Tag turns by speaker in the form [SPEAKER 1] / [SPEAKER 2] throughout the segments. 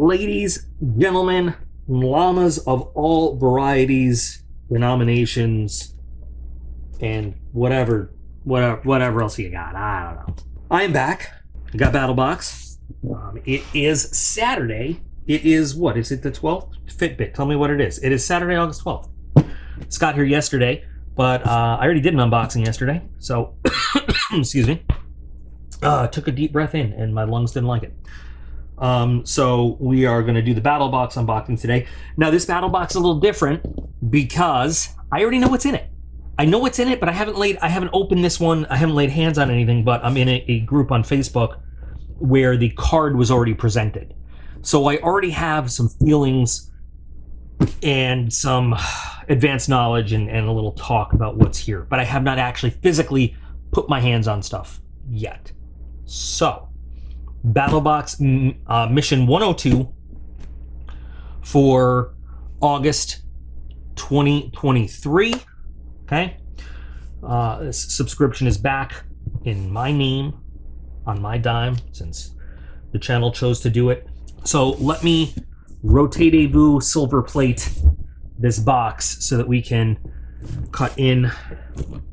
[SPEAKER 1] Ladies, gentlemen, llamas of all varieties, denominations, and whatever else you got. I don't know. I am back. I got BattleBox. It is Saturday. It is what? Is it the 12th? Fitbit, tell me what it is. It is Saturday, August 12th. Scott here yesterday, but I already did an unboxing yesterday, so excuse me. Took a deep breath in, and my lungs didn't like it. So we are going to do the BattleBox unboxing today. Now, this BattleBox is a little different because I already know what's in it. I know what's in it, but I haven't opened this one. I haven't laid hands on anything, but I'm in a group on Facebook where the card was already presented. So I already have some feelings and some advanced knowledge and a little talk about what's here, but I have not actually physically put my hands on stuff yet. So, BattleBox Mission 102 for August 2023. Okay. This subscription is back in my name, on my dime, since the channel chose to do it. So let me rotate-a-vu silver plate this box so that we can cut in.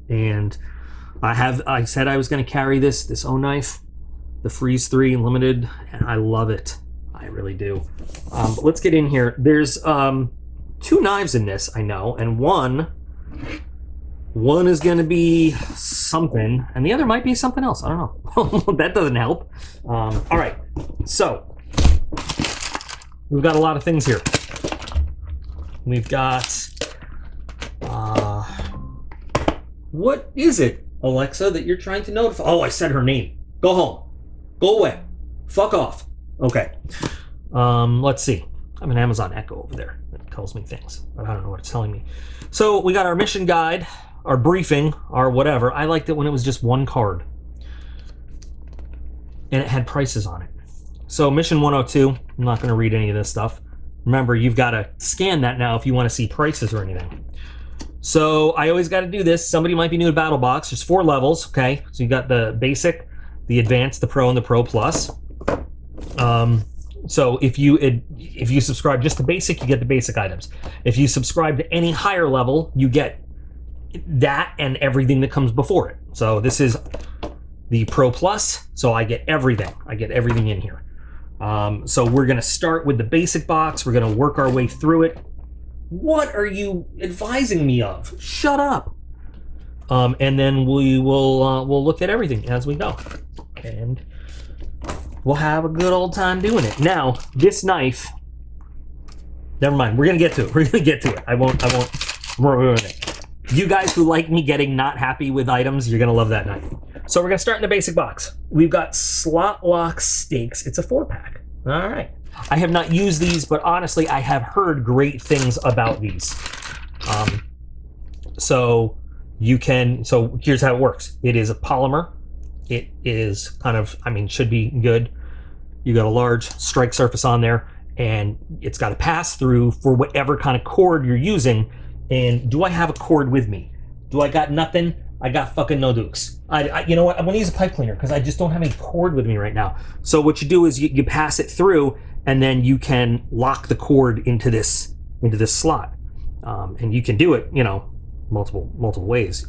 [SPEAKER 1] And I said I was going to carry this O knife, the Freeze 3 Limited, and I love it. I really do. But let's get in here. There's 2 knives in this, I know, and one is going to be something, and the other might be something else. I don't know. That doesn't help. All right, so we've got a lot of things here. We've got, what is it, Alexa, that you're trying to notify? Oh, I said her name. Go home. Go away. Fuck off. Okay. Let's see. I have an Amazon Echo over there that tells me things, but I don't know what it's telling me. So we got our mission guide, our briefing, our whatever. I liked it when it was just one card. And it had prices on it. So Mission 102, I'm not going to read any of this stuff. Remember, you've got to scan that now if you want to see prices or anything. So I always got to do this. Somebody might be new to BattleBox. There's 4 levels, okay? So you got the basic, the advanced, the pro, and the pro plus. So if you subscribe just to basic, you get the basic items. If you subscribe to any higher level, you get that and everything that comes before it. So this is the pro plus, so I get everything. I get everything in here. So we're going to start with the basic box. We're going to work our way through it. What are you advising me of? Shut up. And then we'll look at everything as we go. And we'll have a good old time doing it. Now, this knife, never mind. We're going to get to it. We're going to get to it. I won't ruin it. You guys who like me getting not happy with items, you're going to love that knife. So we're going to start in the basic box. We've got Slot Lock Steaks. It's a 4-pack. All right. I have not used these, but honestly, I have heard great things about these. So here's how it works. It is a polymer. It is kind of, should be good. You got a large strike surface on there, and it's got a pass through for whatever kind of cord you're using. And do I have a cord with me? Do I got nothing? I got fucking no dukes. You know what? I'm gonna use a pipe cleaner because I just don't have any cord with me right now. So what you do is you pass it through, and then you can lock the cord into this slot, and you can do it, multiple ways.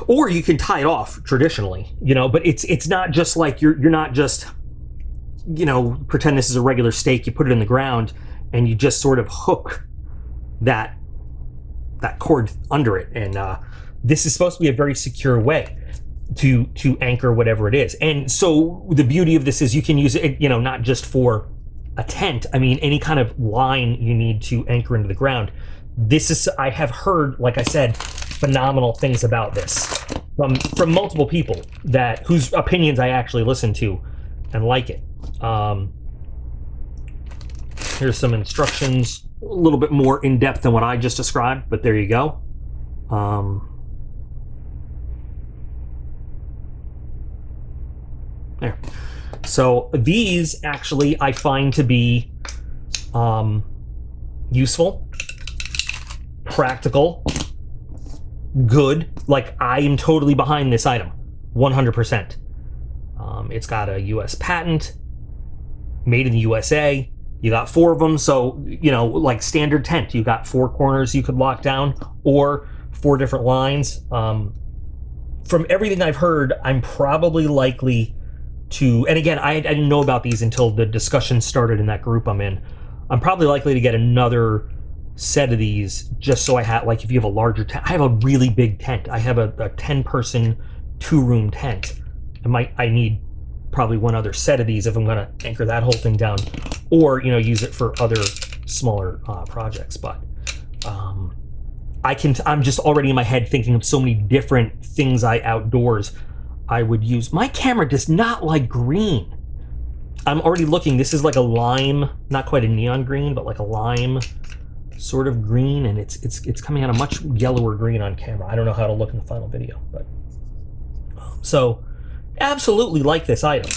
[SPEAKER 1] Or you can tie it off traditionally, But it's not just like you're not just, pretend this is a regular stake. You put it in the ground, and you just sort of hook that cord under it, and this is supposed to be a very secure way to anchor whatever it is. And so the beauty of this is you can use it, not just for a tent. Any kind of line you need to anchor into the ground. This is, I have heard, like I said, phenomenal things about this from multiple people whose opinions I actually listen to and like it. Here's some instructions, a little bit more in depth than what I just described, but there you go. There. So these actually I find to be useful, practical, good. Like, I am totally behind this item, 100%. It's got a US patent. made in the USA. You got 4 of them, so, you know, like standard tent, you got 4 corners you could lock down, or 4 different lines. From everything I've heard, I'm probably likely to, and again, I didn't know about these until the discussion started in that group I'm in. I'm probably likely to get another set of these, just so I have, like, if you have a larger tent. I have a really big tent. I have a 10-person 2-room tent. I need probably one other set of these if I'm going to anchor that whole thing down, or, you know, use it for other smaller projects. But I'm just already in my head thinking of so many different things outdoors I would use. My camera does not like green. I'm already looking. This is like a lime, not quite a neon green, but like a lime sort of green, and it's coming out a much yellower green on camera. I don't know how to look in the final video, but so absolutely like this item.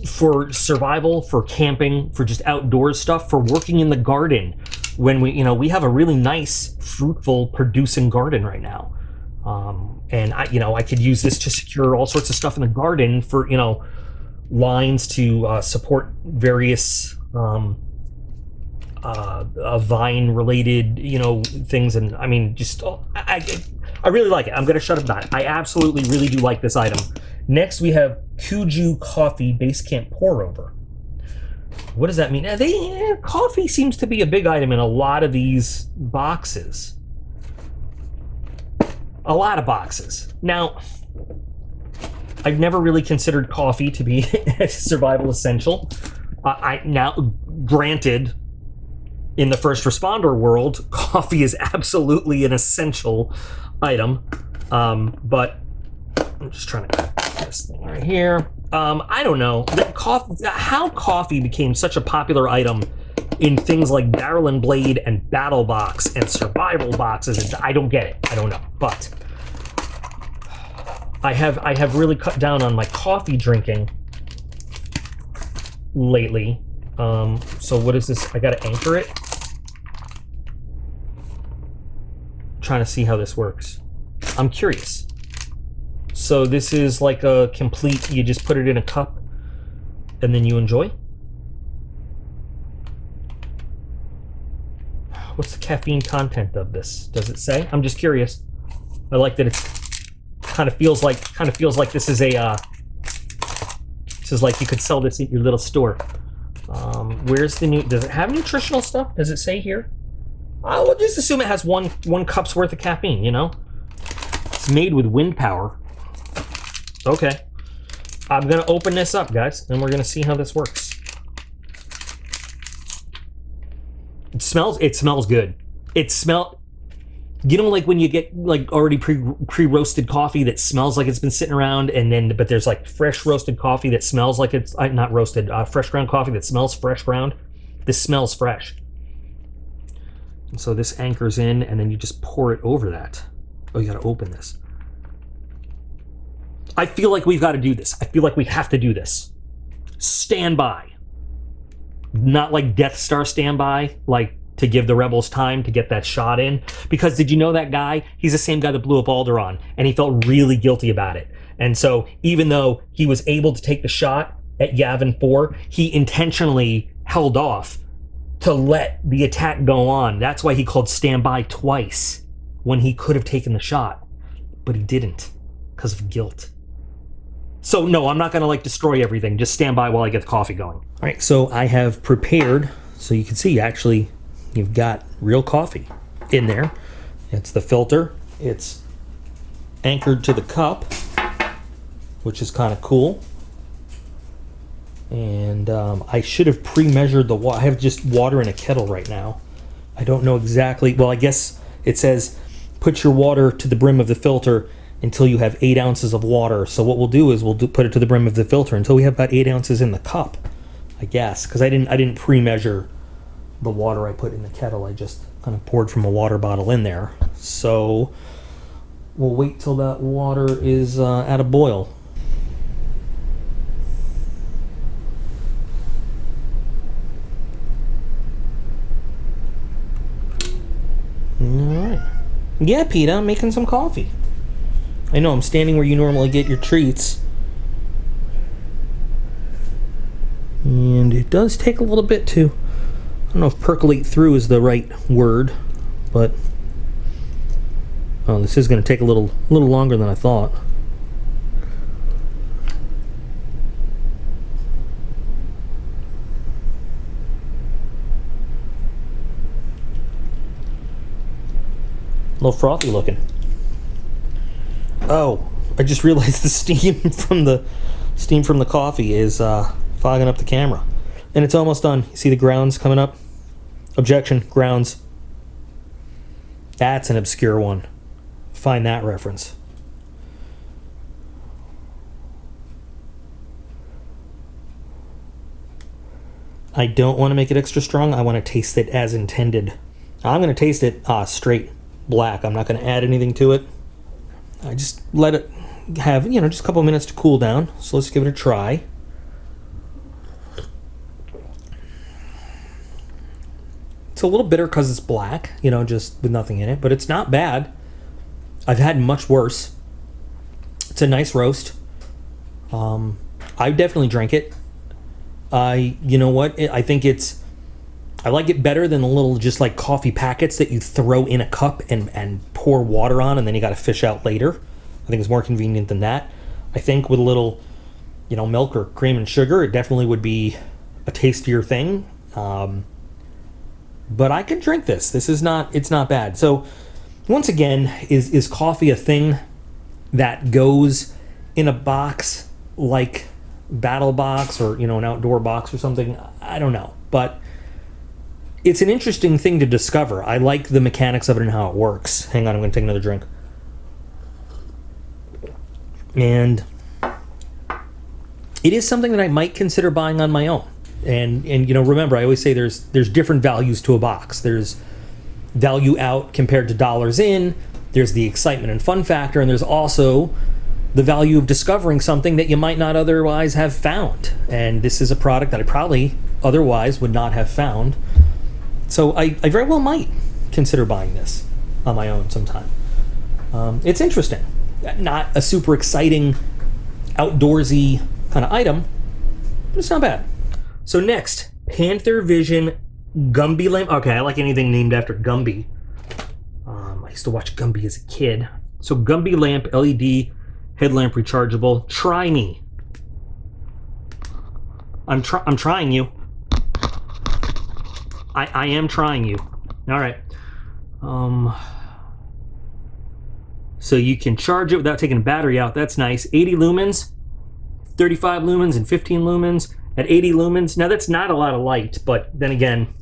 [SPEAKER 1] For survival, for camping, for just outdoors stuff, for working in the garden. When we have a really nice, fruitful, producing garden right now. And I could use this to secure all sorts of stuff in the garden for, lines to support various vine related, things. And I mean, just, I really like it. I'm going to shut up about it. I absolutely really do like this item. Next, we have Kuju Coffee Basecamp Pour Over. What does that mean? Coffee seems to be a big item in a lot of these boxes. A lot of boxes. Now, I've never really considered coffee to be a survival essential. Granted, in the first responder world, coffee is absolutely an essential item. But I'm just trying to cut this thing right here. I don't know how coffee became such a popular item in things like Barrel and Blade and Battle Box and survival boxes. I don't get it. I don't know. But I have really cut down on my coffee drinking lately. So what is this? I gotta anchor it. I'm trying to see how this works. I'm curious. So this is like a complete, you just put it in a cup and then you enjoy? What's the caffeine content of this? Does it say? I'm just curious. I like that it's kind of feels like this is like you could sell this at your little store. Where's the new, does it have nutritional stuff? Does it say here? We'll just assume it has one cup's worth of caffeine, It's made with wind power. Okay. I'm gonna open this up, guys, and we're gonna see how this works. It smells good. Like when you get like already pre-roasted coffee that smells like it's been sitting around, but there's like fresh roasted coffee that smells like it's not roasted, fresh ground coffee that smells fresh ground. This smells fresh. And so this anchors in, and then you just pour it over that. Oh, you gotta open this. I feel like we've got to do this. I feel like we have to do this. Stand by. Not like Death Star standby, like to give the rebels time to get that shot in. Because did you know that guy? He's the same guy that blew up Alderaan, and he felt really guilty about it. And so even though he was able to take the shot at Yavin 4, he intentionally held off to let the attack go on. That's why he called standby twice when he could have taken the shot. But he didn't because of guilt. So no, I'm not going to destroy everything. Just stand by while I get the coffee going. All right, so I have prepared, so you can see actually you've got real coffee in there. It's the filter. It's anchored to the cup, which is kind of cool. And I should have pre-measured the water. I have just water in a kettle right now. I don't know exactly. Well, I guess it says put your water to the brim of the filter until you have 8 ounces of water. So what we'll do is put it to the brim of the filter until we have about 8 ounces in the cup, I guess. Because I didn't pre-measure the water I put in the kettle. I just kind of poured from a water bottle in there. So we'll wait till that water is at a boil. All right. Yeah, Peter, I'm making some coffee. I know, I'm standing where you normally get your treats. does take a little bit to, I don't know if percolate through is the right word, but this is going to take a little longer than I thought. A little frothy looking. Oh, I just realized the steam from the coffee is fogging up the camera. And it's almost done. You see the grounds coming up? Objection, grounds. That's an obscure one. Find that reference. I don't want to make it extra strong. I want to taste it as intended. I'm going to taste it straight black. I'm not going to add anything to it. I just let it have, just a couple minutes to cool down. So let's give it a try. It's a little bitter because it's black, just with nothing in it, but it's not bad. I've had much worse. It's a nice roast. I definitely drank it. You know what? I think I like it better than the little just like coffee packets that you throw in a cup and pour water on and then you got to fish out later. I think it's more convenient than that. I think with a little, milk or cream and sugar, it definitely would be a tastier thing. But I can drink this. It's not bad. So once again, is coffee a thing that goes in a box like Battle Box or, an outdoor box or something? I don't know. But it's an interesting thing to discover. I like the mechanics of it and how it works. Hang on, I'm going to take another drink. And it is something that I might consider buying on my own. And remember, I always say there's different values to a box. There's value out compared to dollars in. There's the excitement and fun factor, and there's also the value of discovering something that you might not otherwise have found. And this is a product that I probably otherwise would not have found. So I very well might consider buying this on my own sometime. It's interesting. Not a super exciting, outdoorsy kind of item, but it's not bad. So next, Panther Vision Gumby lamp. Okay, I like anything named after Gumby. I used to watch Gumby as a kid. So Gumby lamp, LED headlamp, rechargeable. Try me. I'm trying you. I am trying you. All right. So you can charge it without taking a battery out. That's nice. 80 lumens, 35 lumens, and 15 lumens. At 80 lumens, now that's not a lot of light, but then again,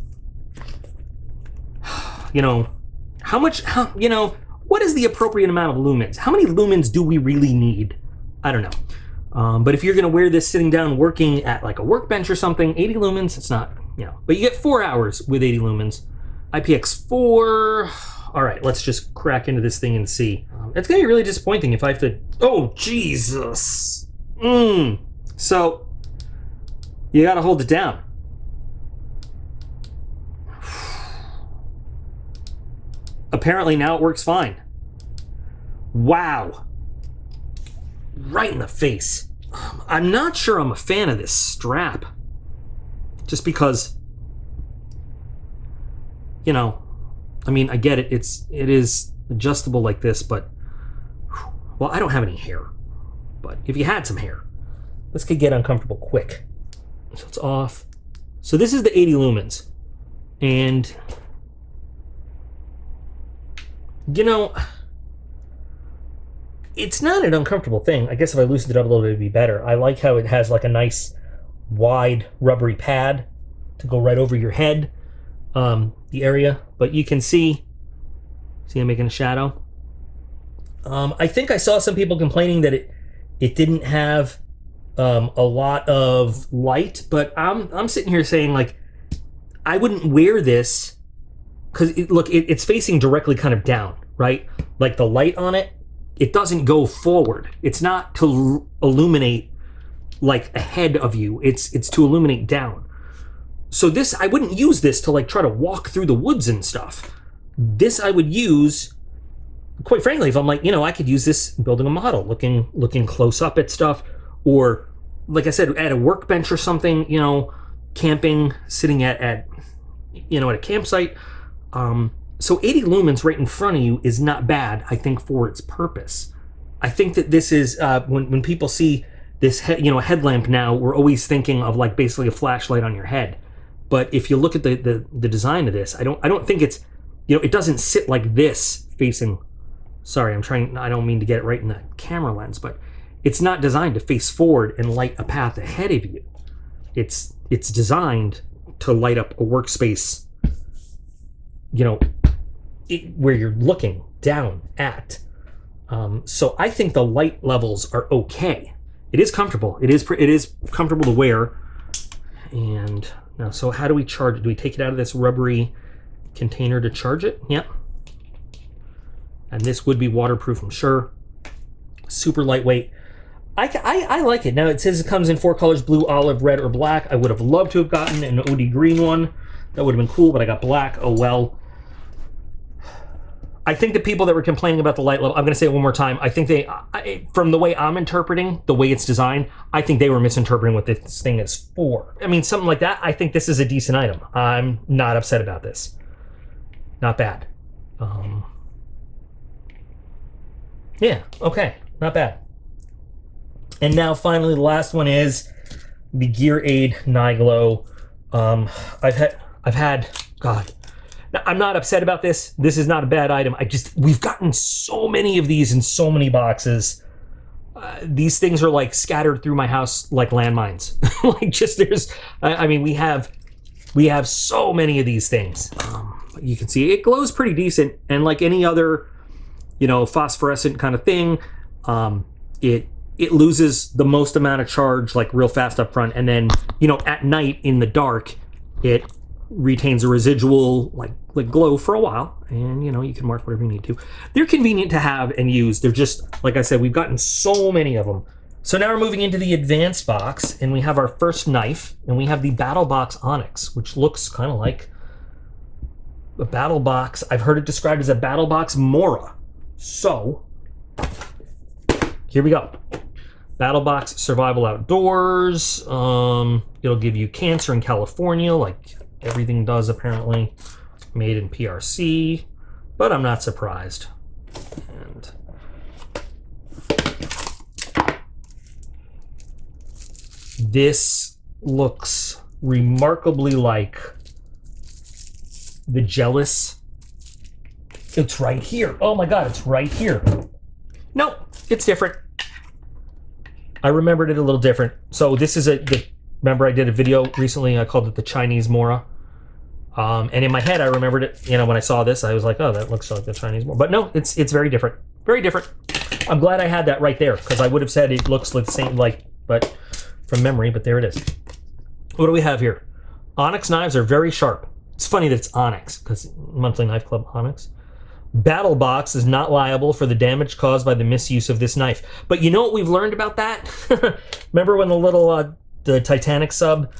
[SPEAKER 1] what is the appropriate amount of lumens? How many lumens do we really need? I don't know. But if you're going to wear this sitting down working at like a workbench or something, 80 lumens, it's not, but you get 4 hours with 80 lumens. IPX4. All right, let's just crack into this thing and see. It's going to be really disappointing if I have to, oh, Jesus. So you got to hold it down. Apparently now it works fine. Wow. Right in the face. I'm not sure I'm a fan of this strap. Just because, I get it. It is adjustable like this, but, well, I don't have any hair. But if you had some hair, this could get uncomfortable quick. So it's off. So this is the 80 lumens. And, it's not an uncomfortable thing. I guess if I loosened it up a little bit, it'd be better. I like how it has like a nice wide rubbery pad to go right over your head, the area. But you can see I'm making a shadow. I think I saw some people complaining that it didn't have a lot of light, but I'm sitting here saying, like, I wouldn't wear this because it's facing directly kind of down, right? Like the light on it doesn't go forward. It's not to illuminate like ahead of you. It's to illuminate down. So this, I wouldn't use this to like try to walk through the woods and stuff. This I would use, quite frankly, if I'm like, I could use this building a model, looking close up at stuff, or like I said, at a workbench or something, camping, sitting at you know, at a campsite. So 80 lumens right in front of you is not bad, I think, for its purpose. I think that this is when people see this headlamp now, we're always thinking of like basically a flashlight on your head. But if you look at the design of this, I don't think it's, you know, it doesn't sit like this facing. Sorry, I don't mean to get it right in the camera lens, but it's not designed to face forward and light a path ahead of you. It's designed to light up a workspace, you know, where you're looking down at. So I think the light levels are okay. It is comfortable. It is comfortable to wear. And now, so how do we charge it? Do we take it out of this rubbery container to charge it? Yep. And this would be waterproof, I'm sure. Super lightweight. I like it. Now it says it comes in 4 colors: blue, olive, red, or black. I would have loved to have gotten an OD green one. That would have been cool, but I got black. Oh well. I think the people that were complaining about the light level, I'm going to say it one more time. I think from the way I'm interpreting, the way it's designed, I think they were misinterpreting what this thing is for. I mean, something like that, I think this is a decent item. I'm not upset about this. Not bad. Yeah, okay, not bad. And now finally the last one is the GearAid Niglo. I've had, God, now, I'm not upset about this. This is not a bad item. We've gotten so many of these in so many boxes. These things are like scattered through my house like landmines. Like I mean, we have so many of these things. You can see it glows pretty decent, and like any other, you know, phosphorescent kind of thing, it loses the most amount of charge like real fast up front, and then, you know, at night in the dark, it retains a residual like glow for a while, and you know, you can mark whatever you need to. They're convenient to have and use. They're just, like I said, we've gotten so many of them. So now we're moving into the advanced box, and we have our first knife, and we have the BattleBox Onyx, which looks kind of like a BattleBox. I've heard it described as a BattleBox Mora. So here we go. BattleBox Survival Outdoors. It'll give you cancer in California, like everything does apparently. Made in PRC, but I'm not surprised. And this looks remarkably like the Jealous. It's right here. Oh my God, it's right here. No, it's different. I remembered it a little different. So this is remember I did a video recently, I called it the Chinese Mora. And in my head, I remembered it, you know, when I saw this, I was like, oh, that looks like the Chinese Mora. But no, it's very different. Very different. I'm glad I had that right there, because I would have said it looks like the same, but from memory, but there it is. What do we have here? Onyx knives are very sharp. It's funny that it's Onyx, because Monthly Knife Club Onyx. BattleBox is not liable for the damage caused by the misuse of this knife. But you know what we've learned about that? Remember when the little the Titanic sub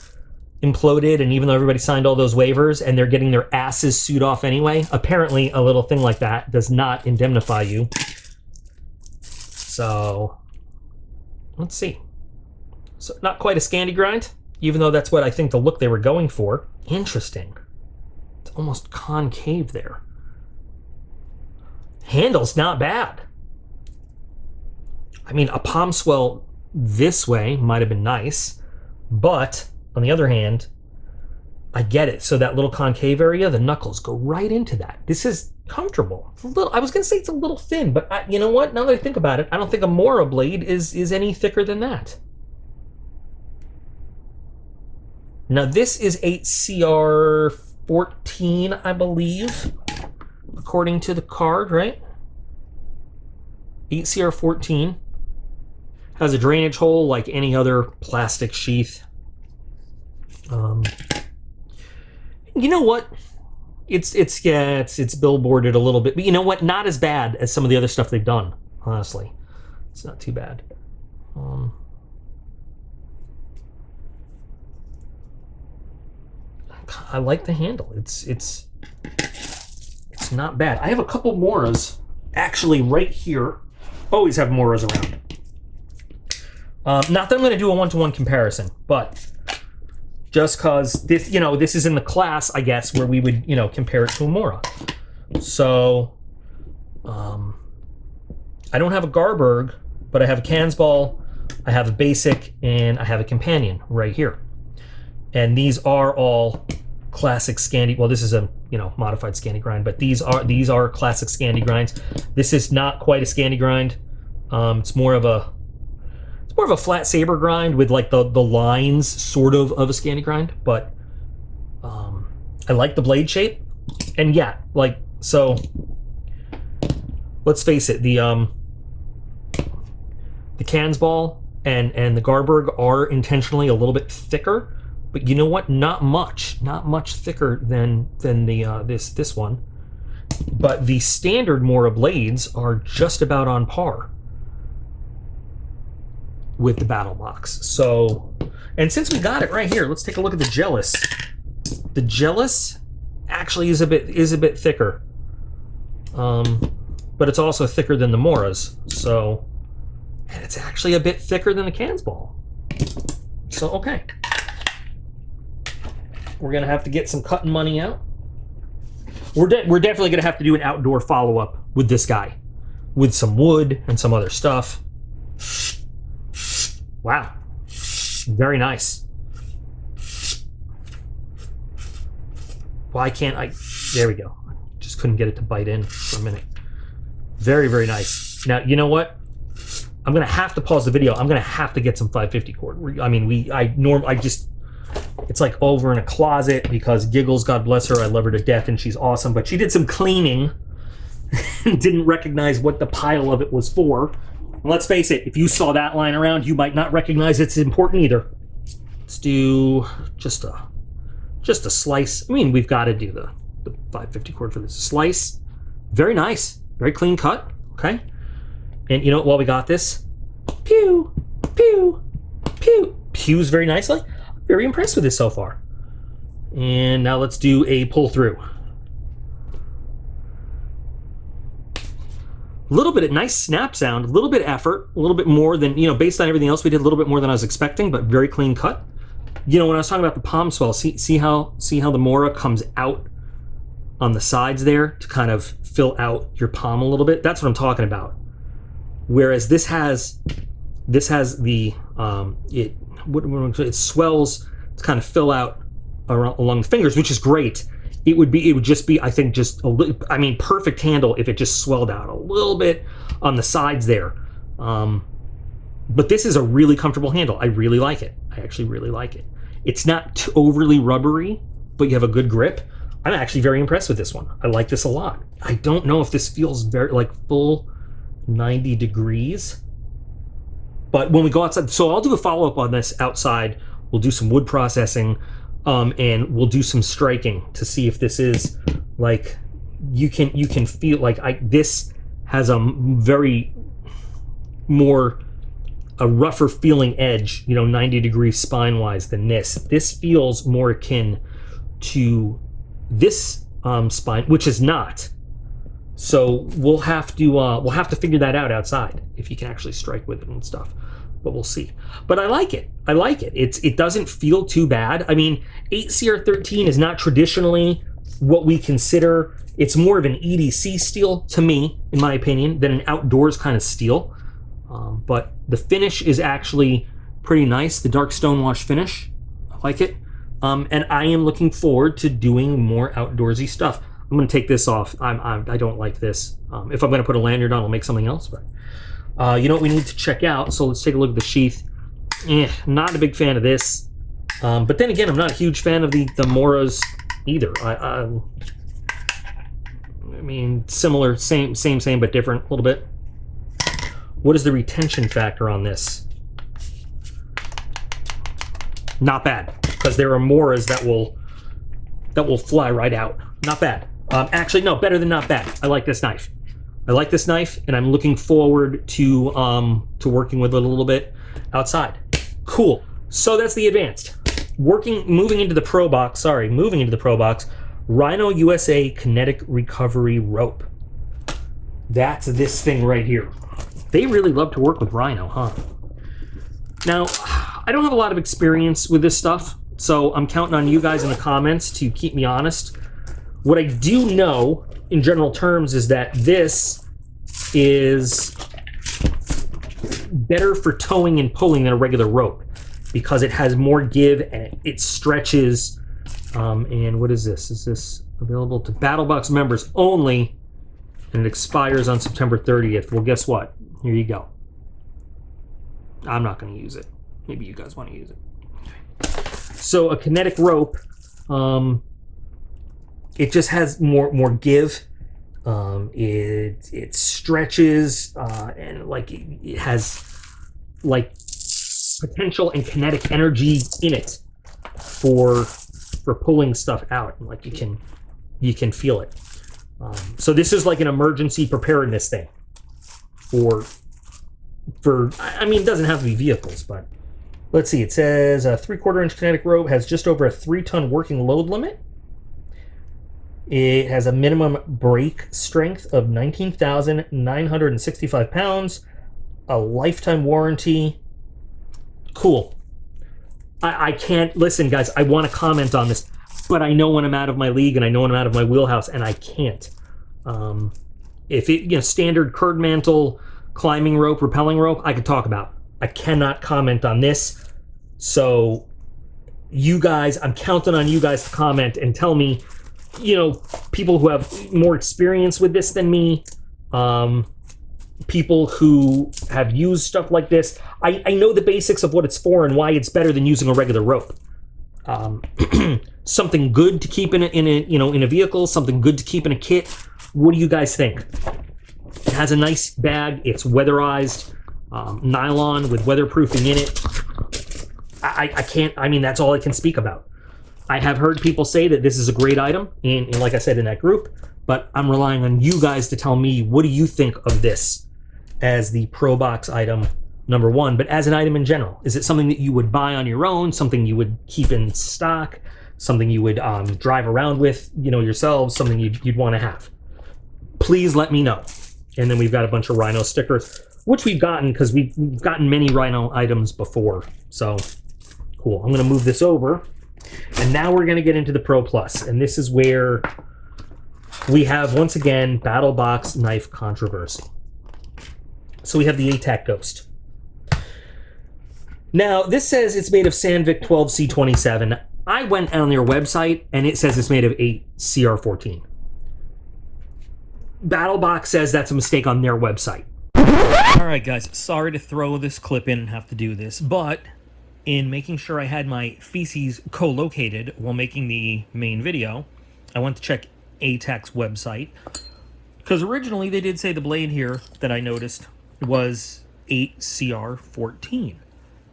[SPEAKER 1] imploded, and even though everybody signed all those waivers and they're getting their asses sued off anyway, apparently a little thing like that does not indemnify you. So let's see. So not quite a Scandi grind, even though that's what I think the look they were going for. Interesting. It's almost concave there. Handle's not bad. I mean, a palm swell this way might have been nice, but on the other hand, I get it. So that little concave area, the knuckles go right into that. This is comfortable. It's a little, I was going to say it's a little thin, but you know what? Now that I think about it, I don't think a Mora blade is any thicker than that. Now this is 8CR14, I believe, according to the card, right? 8CR14 has a drainage hole like any other plastic sheath. You know what? It's billboarded a little bit, but you know what? Not as bad as some of the other stuff they've done. Honestly, it's not too bad. I like the handle. It's not bad. I have a couple Moras actually right here. Always have Moras around. Not that I'm going to do a one-to-one comparison, but just because this, you know, this is in the class, I guess, where we would, you know, compare it to a Mora. So, I don't have a Garberg, but I have a Kansball, I have a Basic, and I have a Companion right here. And these are all classic Scandi. Well, this is a, you know, modified Scandi grind, but these are classic Scandi grinds. This is not quite a Scandi grind. It's more of a flat saber grind with like the lines sort of a Scandi grind, but I like the blade shape. And yeah, like, so let's face it, the Kansball and the Garberg are intentionally a little bit thicker, but you know what? Not much thicker than the this one. But the standard Mora blades are just about on par with the battle box. So, and since we got it right here, let's take a look at the Jealous. The Jealous actually is a bit thicker, but it's also thicker than the Moras. So, and it's actually a bit thicker than the Kansball. So, okay. We're gonna have to get some cutting money out. We're definitely gonna have to do an outdoor follow-up with this guy, with some wood and some other stuff. Wow, very nice. Why can't I? There we go. Just couldn't get it to bite in for a minute. Very, very nice. Now, you know what? I'm gonna have to pause the video. I'm gonna have to get some 550 cord. I mean, it's like over in a closet because Giggles, God bless her, I love her to death and she's awesome, but she did some cleaning and didn't recognize what the pile of it was for. And let's face it, if you saw that lying around, you might not recognize it's important either. Let's do just a slice. I mean, we've got to do the 550 cord for this. Slice, very nice, very clean cut, okay? And you know what, while we got this, pew, pew, pew, pews very nicely. Very impressed with this so far. And now let's do a pull through. A little bit of nice snap sound, a little bit of effort, a little bit more than, you know, based on everything else we did, a little bit more than I was expecting, but very clean cut. You know, when I was talking about the palm swell, see how the Mora comes out on the sides there to kind of fill out your palm a little bit? That's what I'm talking about. Whereas this has the it swells to kind of fill out along the fingers, which is great. It would just be, I think, just a little, I mean, perfect handle if it just swelled out a little bit on the sides there. But this is a really comfortable handle. I really like it. I actually really like it. It's not overly rubbery, but you have a good grip. I'm actually very impressed with this one. I like this a lot. I don't know if this feels very like full 90 degrees. But when we go outside, so I'll do a follow-up on this outside. We'll do some wood processing, and we'll do some striking to see if this is like you can feel like this has a very more a rougher feeling edge, you know, 90 degrees spine-wise than this. This feels more akin to this spine, which is not. So we'll have to figure that out outside if you can actually strike with it and stuff. But we'll see. But I like it. I like it. It doesn't feel too bad. I mean, 8CR13 is not traditionally what we consider. It's more of an EDC steel to me, in my opinion, than an outdoors kind of steel. But the finish is actually pretty nice. The dark stonewash finish, I like it. And I am looking forward to doing more outdoorsy stuff. I'm going to take this off. I don't like this. If I'm going to put a lanyard on, I'll make something else. But you know what we need to check out? So let's take a look at the sheath. Not a big fan of this. But then again, I'm not a huge fan of the Moras either. I mean, similar, same, but different a little bit. What is the retention factor on this? Not bad, because there are Moras that will fly right out. Not bad. Actually, no, better than not bad. I like this knife. I like this knife, and I'm looking forward to working with it a little bit outside. Cool. So that's the advanced. Moving into the Pro Box. Rhino USA Kinetic Recovery Rope. That's this thing right here. They really love to work with Rhino, huh? Now, I don't have a lot of experience with this stuff, So I'm counting on you guys in the comments to keep me honest. What I do know, in general terms, is that this is better for towing and pulling than a regular rope because it has more give and it stretches. And what is this? Is this available to BattleBox members only? And it expires on September 30th. Well, guess what? Here you go. I'm not going to use it. Maybe you guys want to use it. So a kinetic rope, it just has more give. It stretches and like it has like potential and kinetic energy in it for pulling stuff out. Like you can feel it. So this is like an emergency preparedness thing for I mean, it doesn't have to be vehicles, but let's see. It says a 3/4 inch kinetic rope has just over a 3-ton working load limit. It has a minimum brake strength of 19,965 pounds, a lifetime warranty. Cool. I can't listen, guys. I want to comment on this, but I know when I'm out of my league and I know when I'm out of my wheelhouse, and I can't. If it, standard curd mantle, climbing rope, rappelling rope, I could talk about. I cannot comment on this. So, you guys, I'm counting on you guys to comment and tell me, people who have more experience with this than me, people who have used stuff like this. I know the basics of what it's for and why it's better than using a regular rope. Something good to keep in a vehicle, something good to keep in a kit. What do you guys think? It has a nice bag. It's weatherized, nylon with weatherproofing in it. I can't. I mean, that's all I can speak about. I have heard people say that this is a great item, and like I said in that group, but I'm relying on you guys to tell me, what do you think of this as the Pro Box item number one, but as an item in general? Is it something that you would buy on your own, something you would keep in stock, something you would drive around with, yourselves, something you'd want to have? Please let me know. And then we've got a bunch of Rhino stickers, which we've gotten because we've gotten many Rhino items before. So, cool. I'm going to move this over. And now we're going to get into the Pro Plus. And this is where we have, once again, BattleBox knife controversy. So we have the ATAC Ghost. Now, this says it's made of Sandvik 12C27. I went on their website, and it says it's made of 8CR14. BattleBox says that's a mistake on their website. Alright guys, sorry to throw this clip in and have to do this, but in making sure I had my feces co-located while making the main video, I went to check ATAC's website, because originally they did say the blade here that I noticed was 8CR14.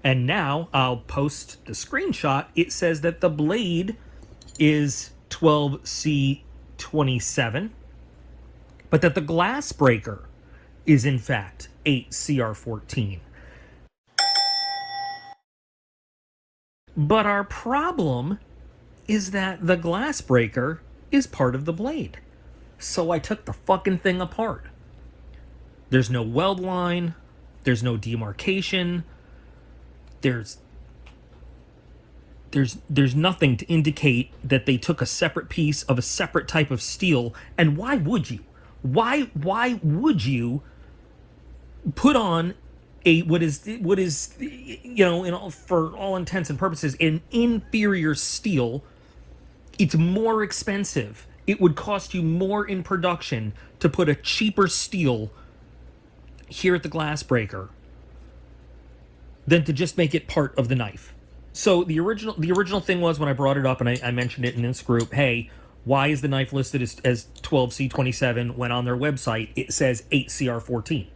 [SPEAKER 1] And now I'll post the screenshot. It says that the blade is 12C27, but that the glass breaker is in fact 8CR14. But our problem is that the glass breaker is part of the blade. So I took the fucking thing apart. There's no weld line, there's no demarcation, there's nothing to indicate that they took a separate piece of a separate type of steel. And why would you? Why would you put on what is for all intents and purposes an inferior steel? It's more expensive. It would cost you more in production to put a cheaper steel here at the glass breaker than to just make it part of the knife. So the original thing was, when I brought it up and I mentioned it in this group, hey, why is the knife listed as 12C27 when on their website it says 8CR14?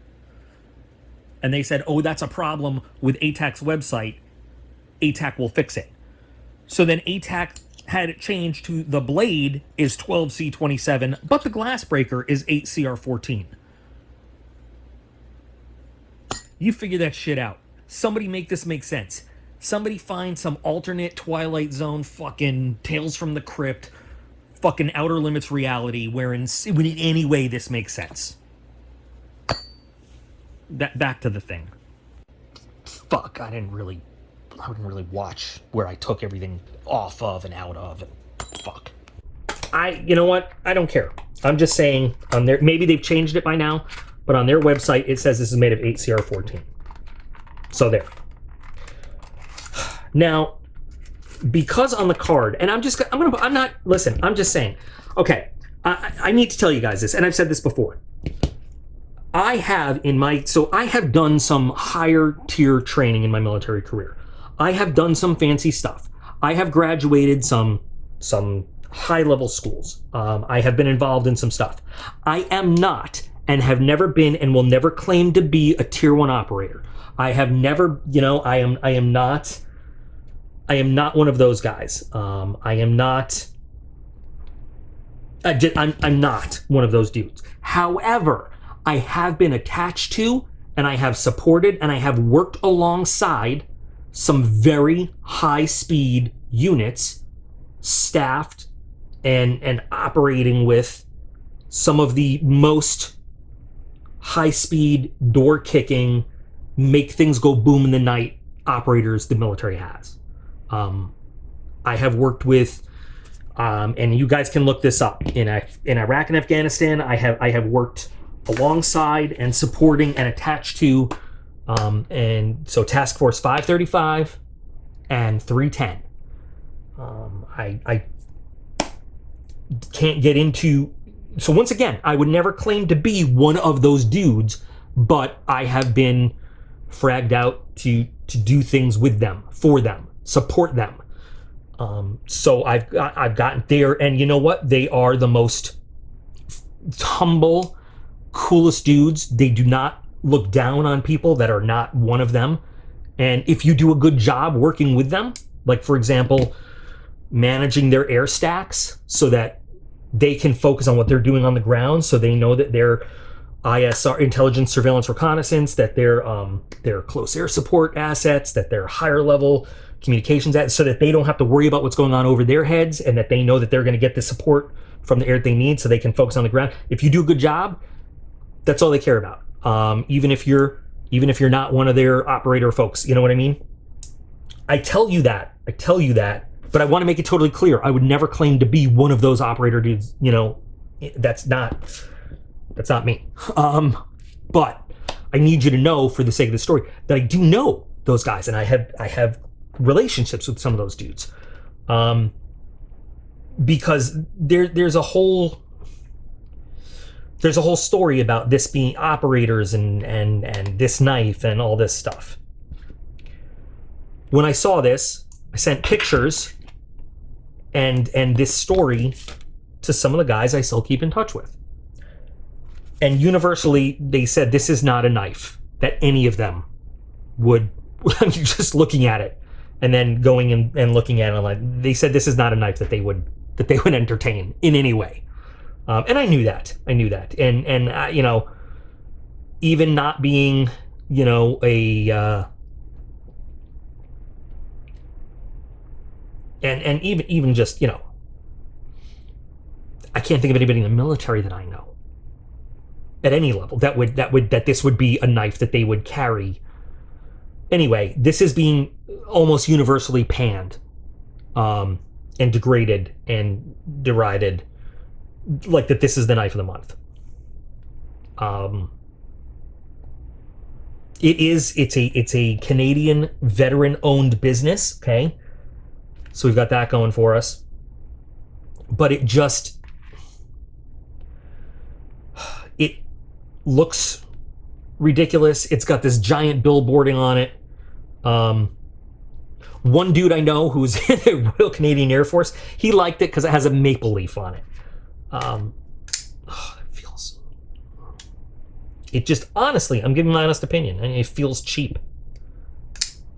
[SPEAKER 1] And they said, oh, that's a problem with ATAC's website. ATAC will fix it. So then ATAC had it changed to the blade is 12C27, but the glass breaker is 8CR14. You figure that shit out. Somebody make this make sense. Somebody find some alternate Twilight Zone fucking Tales from the Crypt fucking Outer Limits reality where in any way this makes sense. Back to the thing. Fuck, I didn't really wouldn't really watch where I took everything off of and out of, and fuck. You know what? I don't care. I'm just saying on their, maybe they've changed it by now, but on their website it says this is made of 8CR14. So there. Now, because on the card, and I'm just saying, okay, I need to tell you guys this, and I've said this before. I have done some higher tier training in my military career. I have done some fancy stuff. I have graduated some high level schools. I have been involved in some stuff. I am not, and have never been, and will never claim to be, a tier 1 operator. I have never, I am not one of those guys. I'm not one of those dudes. However, I have been attached to, and I have supported, and I have worked alongside some very high speed units, staffed and operating with some of the most high speed, door kicking, make things go boom in the night operators the military has. I have worked with, and you guys can look this up, in Iraq and Afghanistan. I have worked alongside and supporting and attached to, and so Task Force 535 and 310. I can't get into, so once again, I would never claim to be one of those dudes, but I have been fragged out to do things with them, for them, support them. So I've gotten there, and you know what? They are the most humble, coolest dudes. They do not look down on people that are not one of them. And if you do a good job working with them, like for example, managing their air stacks so that they can focus on what they're doing on the ground, so they know that their ISR, intelligence, surveillance, reconnaissance, that their close air support assets, that their higher level communications assets, so that they don't have to worry about what's going on over their heads, and that they know that they're going to get the support from the air they need so they can focus on the ground. If you do a good job, that's all they care about. Even if you're not one of their operator folks, you know what I mean? I tell you that, but I want to make it totally clear. I would never claim to be one of those operator dudes. That's not me. But I need you to know, for the sake of the story, that I do know those guys, and I have relationships with some of those dudes. Because there's a whole story about this being operators and this knife and all this stuff. When I saw this, I sent pictures and this story to some of the guys I still keep in touch with. And universally, they said this is not a knife that any of them would, just looking at it and then going and looking at it, like, they said this is not a knife that they would entertain in any way. And I knew that. And even not being, and even just, I can't think of anybody in the military that I know at any level that this would be a knife that they would carry. Anyway, this is being almost universally panned, and degraded and derided, like that this is the knife of the month. It's a Canadian veteran owned business, okay? So we've got that going for us. But it looks ridiculous. It's got this giant billboarding on it. One dude I know who's in the Royal Canadian Air Force, he liked it because it has a maple leaf on it. It just, honestly, I'm giving my honest opinion, and it feels cheap.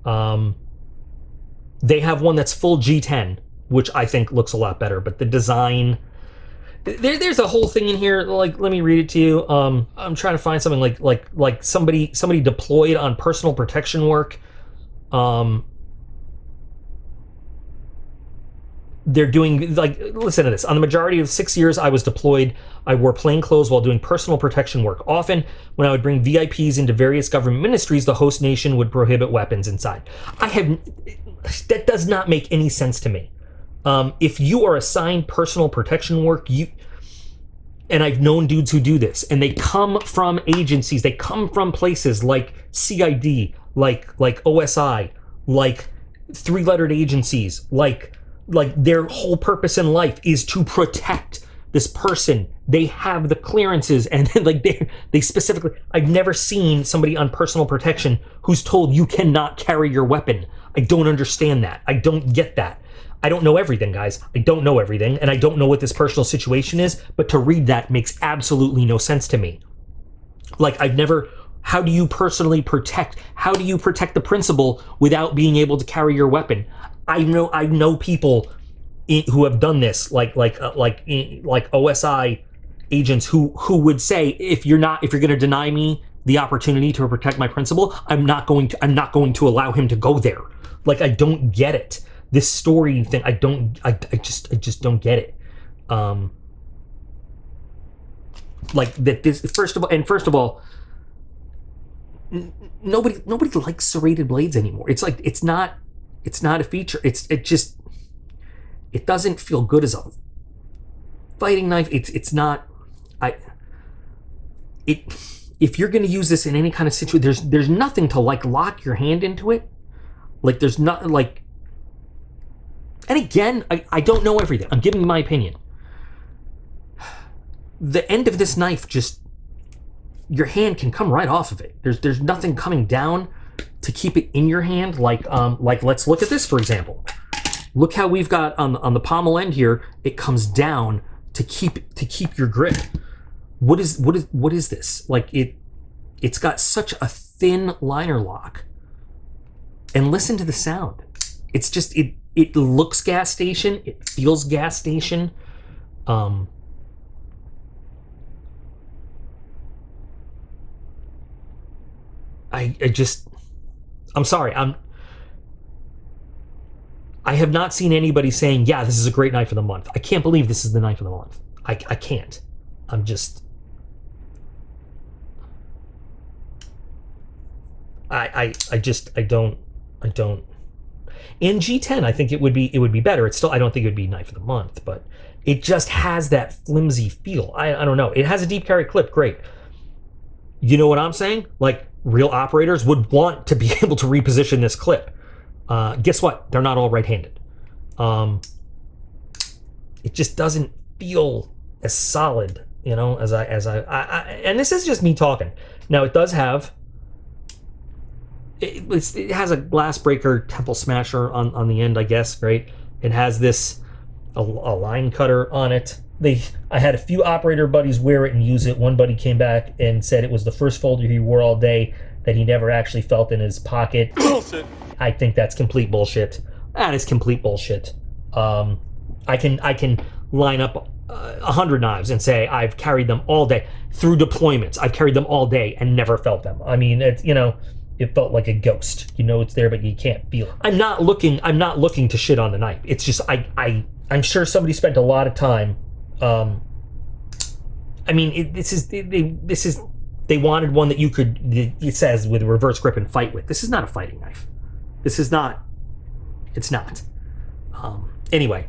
[SPEAKER 1] They have one that's full G10, which I think looks a lot better, but the design, there's a whole thing in here. Like, let me read it to you. I'm trying to find something like somebody deployed on personal protection work. they're doing, like, listen to this. On the majority of 6 years I was deployed, I wore plain clothes while doing personal protection work. Often, when I would bring VIPs into various government ministries, the host nation would prohibit weapons inside. That does not make any sense to me. If you are assigned personal protection work, and I've known dudes who do this, and they come from agencies, they come from places like CID, like OSI, like three-lettered agencies, like their whole purpose in life is to protect this person. They have the clearances, and like they specifically, I've never seen somebody on personal protection who's told you cannot carry your weapon. I don't understand that. I don't get that. I don't know everything, guys. I don't know everything, and I don't know what this personal situation is, but to read that makes absolutely no sense to me. Like, how do you personally protect? How do you protect the principal without being able to carry your weapon? I know people who have done this, like OSI agents who would say, if you're going to deny me the opportunity to protect my principal, I'm not going to allow him to go there. Like, I don't get it. This story thing, I just don't get it. Like that. This first of all, nobody likes serrated blades anymore. It's like it's not a feature. It doesn't feel good as a fighting knife. It's not. If you're going to use this in any kind of situation, there's nothing to like lock your hand into it. Like there's not like. And again, I don't know everything. I'm giving you my opinion. The end of this knife, just your hand can come right off of it. There's nothing coming down to keep it in your hand. Like let's look at this, for example. Look how we've got on the pommel end here. It comes down to keep your grip. What is this? Like it's got such a thin liner lock. And listen to the sound. It's just it looks gas station. It feels gas station. I'm sorry. I have not seen anybody saying, yeah, this is a great knife of the month. I can't believe this is the knife of the month. I can't. I'm just. I don't. In G10, I think it would be better. It's still, I don't think it would be knife of the month, but it just has that flimsy feel. I don't know. It has a deep carry clip, great. You know what I'm saying? Like, real operators would want to be able to reposition this clip. Guess what? They're not all right-handed. It just doesn't feel as solid, you know, as I and this is just me talking. Now, it does have. It has a glass breaker temple smasher on the end, I guess, right? It has this a line cutter on it. I had a few operator buddies wear it and use it. One buddy came back and said it was the first folder he wore all day that he never actually felt in his pocket. Bullshit. I think that's complete bullshit. That is complete bullshit. I can line up 100 knives and say I've carried them all day through deployments. I've carried them all day and never felt them. I mean, it's, you know. It felt like a ghost. You know it's there, but you can't feel it. I'm not looking to shit on the knife. It's just I'm sure somebody spent a lot of time. I mean, this is they wanted one that you could. It says with a reverse grip and fight with. This is not a fighting knife. This is not. It's not. Anyway,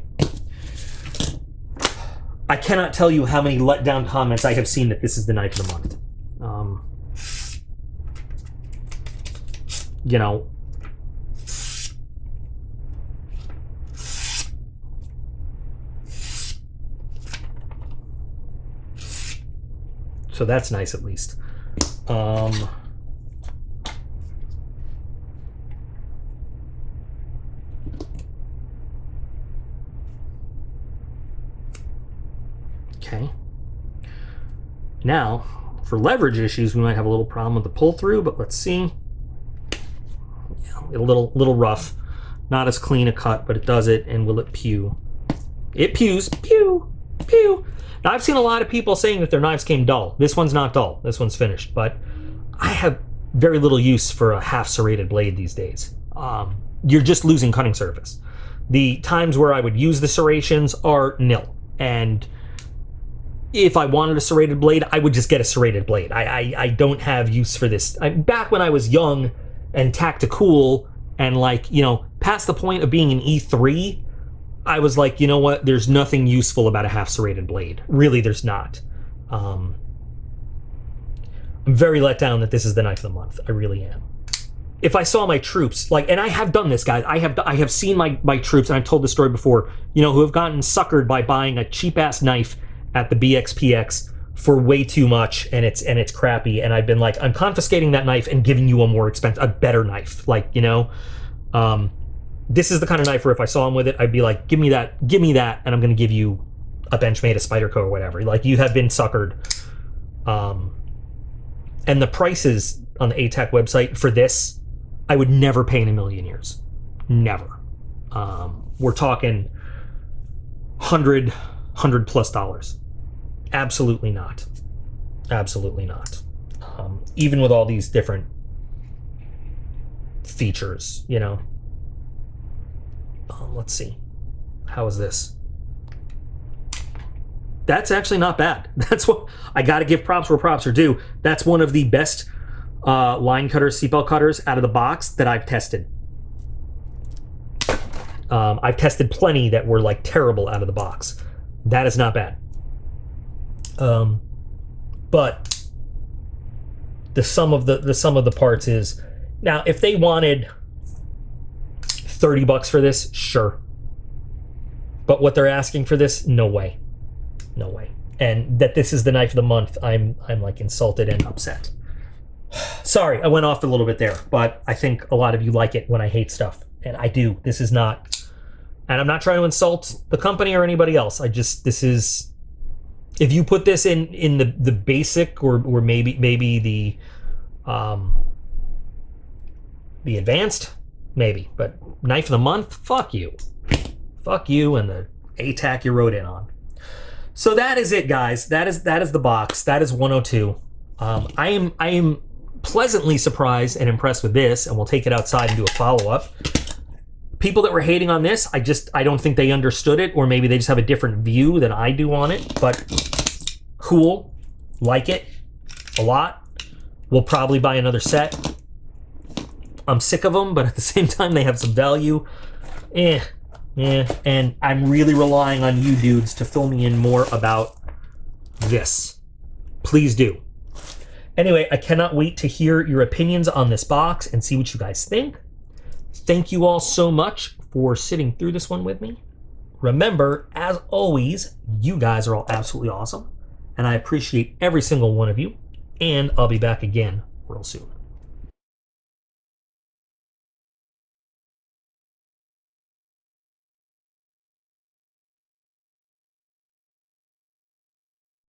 [SPEAKER 1] I cannot tell you how many letdown comments I have seen that this is the knife of the month. You know, so that's nice at least. Okay. Now, for leverage issues, we might have a little problem with the pull through, but let's see. A little rough, not as clean a cut, but it does it. And will it pew? It pews. Pew, pew. Now, I've seen a lot of people saying that their knives came dull. This one's not dull. This one's finished. But I have very little use for a half serrated blade these days. You're just losing cutting surface. The times where I would use the serrations are nil. And if I wanted a serrated blade, I would just get a serrated blade. I don't have use for this. Back when I was young and tactical and like, you know, past the point of being an E3, I was like, you know what? There's nothing useful about a half serrated blade. Really, there's not. I'm very let down that this is the knife of the month. I really am. If I saw my troops, like, and I have done this, guys. I have seen my troops, and I've told this story before, you know, who have gotten suckered by buying a cheap-ass knife at the BXPX for way too much, and it's crappy, and I've been like, I'm confiscating that knife and giving you a better knife. Like, you know, this is the kind of knife where if I saw him with it, I'd be like, give me that, and I'm going to give you a Benchmade, a Spyderco, or whatever. Like, you have been suckered. And the prices on the ATAC website for this, I would never pay in a million years. Never. We're talking $100 plus dollars. Absolutely not. Absolutely not. Even with all these different features, you know. Let's see. How is this? That's actually not bad. That's what I got to give props where props are due. That's one of the best line cutters, seatbelt cutters out of the box that I've tested. I've tested plenty that were like terrible out of the box. That is not bad. But the sum of the parts is, now if they wanted $30 for this, sure. But what they're asking for this, no way. No way. And that this is the knife of the month, I'm like insulted and upset. Sorry, I went off a little bit there, but I think a lot of you like it when I hate stuff, and I do. This is not, and I'm not trying to insult the company or anybody else. This is, if you put this in the basic or maybe the advanced, maybe, but knife of the month, fuck you. Fuck you and the ATAC you rode in on. So that is it, guys. That is the box. That is 102. I am pleasantly surprised and impressed with this, and we'll take it outside and do a follow-up. People that were hating on this, I don't think they understood it, or maybe they just have a different view than I do on it, but cool. Like it a lot. We'll probably buy another set. I'm sick of them, but at the same time, they have some value. And I'm really relying on you dudes to fill me in more about this. Please do. Anyway, I cannot wait to hear your opinions on this box and see what you guys think. Thank you all so much for sitting through this one with me. Remember, as always, you guys are all absolutely awesome, and I appreciate every single one of you, and I'll be back again real soon.